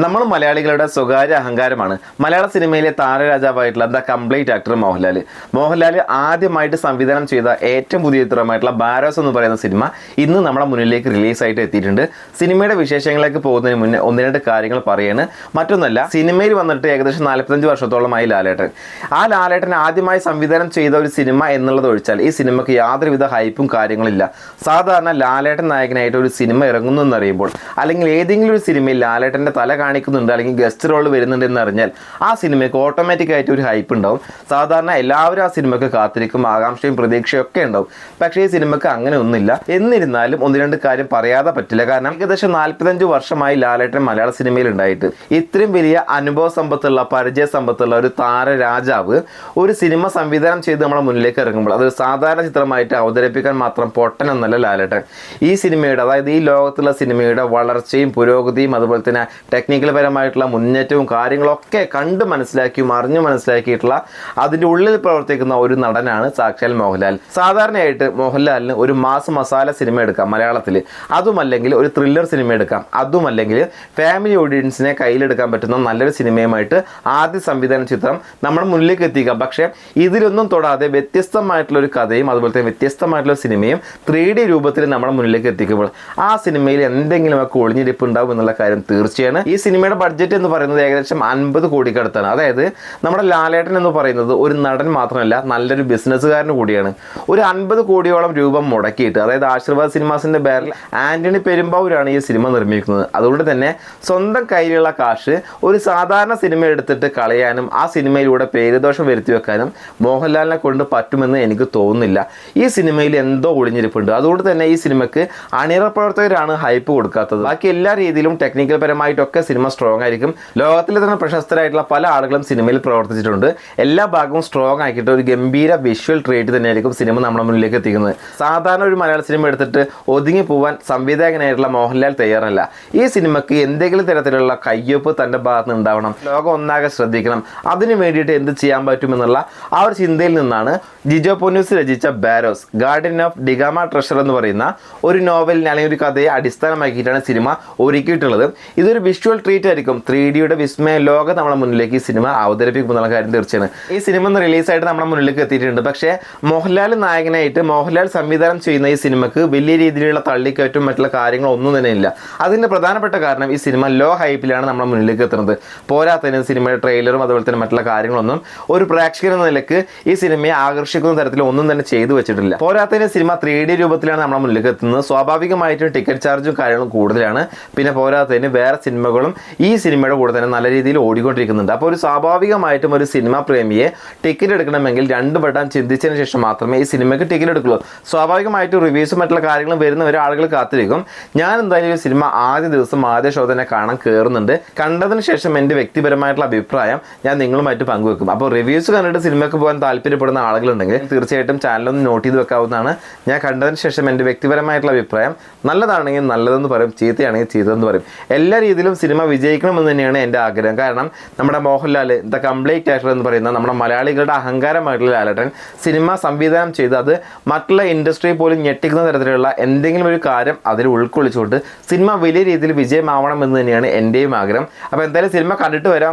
നമ്മൾ മലയാളികളുടെ സ്വകാര്യ അഹങ്കാരമാണ് മലയാള സിനിമയിലെ താരരാജാവായിട്ടുള്ള the complete actor Mohanlal. Mohanlal ആദ്യമായിട്ട് സംവിധാനം ചെയ്ത ഏറ്റവും പുതിയ ചിത്രമായിട്ടുള്ള ബാരോസ് എന്ന് പറയുന്ന സിനിമ ഇന്ന് നമ്മുടെ മുന്നിലേക്ക് റിലീസായിട്ട് എത്തിയിട്ടുണ്ട്. സിനിമയുടെ വിശേഷങ്ങളിലേക്ക് പോകുന്നതിന് മുന്നേ ഒന്ന് രണ്ട് കാര്യങ്ങൾ പറയാണ്. മറ്റൊന്നല്ല, സിനിമയിൽ വന്നിട്ട് ഏകദേശം 45 വർഷത്തോളമായി ലാലേട്ടൻ. ആ ലാലേട്ടൻ ആദ്യമായി സംവിധാനം ചെയ്ത ഒരു സിനിമ എന്നുള്ളത് ഒഴിച്ചാൽ ഈ സിനിമയ്ക്ക് യാതൊരുവിധ ഹൈപ്പും കാര്യങ്ങളില്ല. സാധാരണ ലാലേട്ടൻ നായകനായിട്ട് ഒരു സിനിമ ഇറങ്ങുന്നു എന്നറിയുമ്പോൾ, അല്ലെങ്കിൽ ഏതെങ്കിലും ഒരു സിനിമയിൽ ലാലേട്ടൻ്റെ തല കാണിക്കുന്നുണ്ട് അല്ലെങ്കിൽ ഗസ്റ്റ് റോൾ വരുന്നുണ്ട് എന്ന് അറിഞ്ഞാൽ ആ സിനിമയ്ക്ക് ഓട്ടോമാറ്റിക് ആയിട്ട് ഒരു ഹൈപ്പ് ഉണ്ടാവും. സാധാരണ എല്ലാവരും ആ സിനിമയ്ക്ക് കാത്തിരിക്കും, ആകാംക്ഷയും പ്രതീക്ഷയും ഒക്കെ ഉണ്ടാവും. പക്ഷേ ഈ സിനിമയ്ക്ക് അങ്ങനെ ഒന്നുമില്ല. എന്നിരുന്നാലും ഒന്ന് രണ്ട് കാര്യം പറയാതെ പറ്റില്ല. കാരണം ഏകദേശം 45 വർഷമായി ലാലേട്ടൻ മലയാള സിനിമയിൽ ഉണ്ടായിട്ട് ഇത്രയും വലിയ അനുഭവ സമ്പത്തുള്ള, പരിചയ സമ്പത്തുള്ള ഒരു താരരാജാവ് ഒരു സിനിമ സംവിധാനം ചെയ്ത് നമ്മളെ മുന്നിലേക്ക് ഇറങ്ങുമ്പോൾ അതൊരു സാധാരണ ചിത്രമായിട്ട് അവതരിപ്പിക്കാൻ മാത്രം പൊട്ടനൊന്നല്ല ലാലേട്ടൻ. ഈ സിനിമയുടെ, അതായത് ഈ ലോകത്തുള്ള സിനിമയുടെ വളർച്ചയും പുരോഗതിയും അതുപോലെ തന്നെ ടെക്നിക്കൽ പരമായിട്ടുള്ള മുന്നേറ്റവും കാര്യങ്ങളൊക്കെ കണ്ട് മനസ്സിലാക്കിയും അറിഞ്ഞു മനസ്സിലാക്കിയിട്ടുള്ള അതിൻ്റെ ഉള്ളിൽ പ്രവർത്തിക്കുന്ന ഒരു നടനാണ് സാക്ഷാൽ മോഹൻലാൽ. സാധാരണയായിട്ട് മോഹൻലാലിന് ഒരു മാസ് മസാല സിനിമ എടുക്കാം മലയാളത്തിൽ, അതുമല്ലെങ്കിൽ ഒരു ത്രില്ലർ സിനിമ എടുക്കാം, അതുമല്ലെങ്കിൽ ഫാമിലി ഓഡിയൻസിനെ കയ്യിലെടുക്കാൻ പറ്റുന്ന നല്ലൊരു സിനിമയുമായിട്ട് ആദ്യ സംവിധാന ചിത്രം നമ്മുടെ മുന്നിലേക്ക് എത്തിക്കാം. പക്ഷേ ഇതിലൊന്നും തൊടാതെ വ്യത്യസ്തമായിട്ടുള്ള ഒരു കഥയും അതുപോലെ തന്നെ വ്യത്യസ്തമായിട്ടുള്ള സിനിമയും 3D രൂപത്തിൽ നമ്മുടെ മുന്നിലേക്ക് എത്തിക്കുമ്പോൾ ആ സിനിമയിൽ എന്തെങ്കിലുമൊക്കെ ഒളിഞ്ഞിരിപ്പ് ഉണ്ടാവും എന്നുള്ള കാര്യം തീർച്ചയാണ്. ഈ സിനിമയുടെ ബഡ്ജറ്റ് എന്ന് പറയുന്നത് ഏകദേശം 50 കോടിക്കടുത്താണ്. അതായത് നമ്മുടെ ലാലേട്ടൻ എന്ന് പറയുന്നത് ഒരു നടൻ മാത്രമല്ല, നല്ലൊരു ബിസിനസ്സുകാരന് കൂടിയാണ്. ഒരു 50 കോടിയോളം രൂപ മുടക്കിയിട്ട്, അതായത് ആശീർവാദ് സിനിമാസിന്റെ പേരിൽ ആന്റണി പെരുമ്പാവൂരാണ് ഈ സിനിമ നിർമ്മിക്കുന്നത്. അതുകൊണ്ട് തന്നെ സ്വന്തം കയ്യിലുള്ള കാശ് ഒരു സാധാരണ സിനിമ എടുത്തിട്ട് കളയാനും ആ സിനിമയിലൂടെ പേരുദോഷം വരുത്തി വെക്കാനും മോഹൻലാലിനെ കൊണ്ട് പറ്റുമെന്ന് എനിക്ക് തോന്നുന്നില്ല. ഈ സിനിമയിൽ എന്തോ ഒളിഞ്ഞിരിപ്പുണ്ട്. അതുകൊണ്ട് തന്നെ ഈ സിനിമയ്ക്ക് അണിയറ പ്രവർത്തകരാണ് ഹൈപ്പ് കൊടുക്കാത്തത്. ബാക്കി എല്ലാ രീതിയിലും ടെക്നിക്കൽ പരമായിട്ടൊക്കെ സിനിമ സ്ട്രോങ് ആയിരിക്കും. ലോകത്തിലെ തന്നെ പ്രശസ്തരായിട്ടുള്ള പല ആളുകളും സിനിമയിൽ പ്രവർത്തിച്ചിട്ടുണ്ട്. എല്ലാ ഭാഗവും സ്ട്രോങ് ആക്കിയിട്ട് ഒരു ഗംഭീര വിഷ്വൽ ട്രീറ്റ് തന്നെയായിരിക്കും സിനിമ നമ്മുടെ മുന്നിലേക്ക് എത്തിക്കുന്നത്. സാധാരണ ഒരു മലയാള സിനിമ എടുത്തിട്ട് ഒതുങ്ങി പോവാൻ സംവിധായകനായിട്ടുള്ള മോഹൻലാൽ തയ്യാറല്ല. ഈ സിനിമയ്ക്ക് എന്തെങ്കിലും തരത്തിലുള്ള കയ്യൊപ്പ് തൻ്റെ ഭാഗത്ത് നിന്ന് ഉണ്ടാവണം, ലോകം ഒന്നാകെ ശ്രദ്ധിക്കണം, അതിന് വേണ്ടിയിട്ട് എന്ത് ചെയ്യാൻ പറ്റുമെന്നുള്ള ആ ഒരു ചിന്തയിൽ നിന്നാണ് ജിജോ പൊന്നൂസ് രചിച്ച ബാരോസ്, ഗാർഡിയൻ ഓഫ് ഡിഗാമ ട്രഷർ എന്ന് പറയുന്ന ഒരു നോവലിനെ അല്ലെങ്കിൽ ഒരു കഥയെ അടിസ്ഥാനമാക്കിയിട്ടാണ് സിനിമ ഒരുക്കിയിട്ടുള്ളത്. ഇതൊരു വിഷ്വൽ ട്രീറ്റ് ആയിരിക്കും. 3Dയുടെ വിസ്മയ ലോകം നമ്മുടെ മുന്നിലേക്ക് ഈ സിനിമ അവതരിപ്പിക്കുമെന്നുള്ള കാര്യം തീർച്ചയാണ്. ഈ സിനിമ റിലീസായിട്ട് നമ്മുടെ മുന്നിലേക്ക് എത്തിയിട്ടുണ്ട്. പക്ഷേ മോഹൻലാൽ നായകനായിട്ട് മോഹൻലാൽ സംവിധാനം ചെയ്യുന്ന ഈ സിനിമയ്ക്ക് വലിയ രീതിയിലുള്ള തള്ളിക്കയറ്റും മറ്റുള്ള കാര്യങ്ങളൊന്നും തന്നെ ഇല്ല. അതിൻ്റെ പ്രധാനപ്പെട്ട കാരണം ഈ സിനിമ ലോ ഹൈപ്പിലാണ് നമ്മുടെ മുന്നിലേക്ക് എത്തുന്നത്. പോരാത്തതിന് സിനിമയുടെ ട്രെയിലറും അതുപോലെ തന്നെ മറ്റുള്ള കാര്യങ്ങളൊന്നും ഒരു പ്രേക്ഷകൻ എന്ന നിലക്ക് ഈ സിനിമയെ ആകർഷിക്കുന്ന തരത്തിൽ ഒന്നും തന്നെ ചെയ്തു വെച്ചിട്ടില്ല. പോരാത്തതിന് സിനിമ 3D രൂപത്തിലാണ് നമ്മുടെ മുന്നിലേക്ക് എത്തുന്നത്. സ്വാഭാവികമായിട്ടും ടിക്കറ്റ് ചാർജും കാര്യങ്ങളും കൂടുതലാണ്. പിന്നെ പോരാത്തതിന് വേറെ സിനിമകളും ഈ സിനിമയുടെ കൂടെ തന്നെ നല്ല രീതിയിൽ ഓടിക്കൊണ്ടിരിക്കുന്നുണ്ട്. അപ്പോൾ ഒരു സ്വാഭാവികമായിട്ടും ഒരു സിനിമ പ്രേമിയെ ടിക്കറ്റ് എടുക്കണമെങ്കിൽ 2 വട്ടം ചിന്തിച്ചതിന് ശേഷം മാത്രമേ ഈ സിനിമയ്ക്ക് ടിക്കറ്റ് എടുക്കുള്ളൂ. സ്വാഭാവികമായിട്ടും റിവ്യൂസും മറ്റുള്ള കാര്യങ്ങളും വരുന്നവരെ ആളുകൾ കാത്തിരിക്കും. ഞാൻ എന്തായാലും ഈ സിനിമ ആദ്യ ദിവസം ആദ്യ ഷോ തന്നെ കാണാൻ കയറുന്നുണ്ട്. കണ്ടതിന് ശേഷം എൻ്റെ വ്യക്തിപരമായിട്ടുള്ള അഭിപ്രായം ഞാൻ നിങ്ങളുമായിട്ട് പങ്കുവെക്കും. അപ്പോൾ റിവ്യൂസ് കണ്ടിട്ട് സിനിമയ്ക്ക് പോകാൻ താല്പര്യപ്പെടുന്ന ആളുകളുണ്ടെങ്കിൽ തീർച്ചയായിട്ടും ചാനലൊന്ന് നോട്ട് ചെയ്ത് വെക്കാവുന്നതാണ്. ഞാൻ കണ്ടതിന് ശേഷം എൻ്റെ വ്യക്തിപരമായിട്ടുള്ള അഭിപ്രായം നല്ലതാണെങ്കിൽ നല്ലതെന്ന് പറയും, ചീത്തയാണെങ്കിൽ ചീത്തതെന്ന് പറയും. എല്ലാ രീതിയിലും സിനിമ വിജയിക്കണമെന്ന് തന്നെയാണ് എൻ്റെ ആഗ്രഹം. കാരണം നമ്മുടെ മോഹൻലാൽ ദ കംപ്ലീറ്റ് ആക്ടർ എന്ന് പറയുന്ന നമ്മുടെ മലയാളികളുടെ അഹങ്കാരമായിട്ടുള്ള ലാലേട്ടൻ സിനിമ സംവിധാനം ചെയ്ത് അത് മറ്റുള്ള ഇൻഡസ്ട്രി പോലും ഞെട്ടിക്കുന്ന തരത്തിലുള്ള എന്തെങ്കിലും ഒരു കാര്യം അതിൽ ഉൾക്കൊള്ളിച്ചുകൊണ്ട് സിനിമ വലിയ രീതിയിൽ വിജയമാവണം എന്ന് തന്നെയാണ് എൻ്റെയും ആഗ്രഹം. അപ്പോൾ എന്തായാലും സിനിമ കണ്ടിട്ട് വരാം.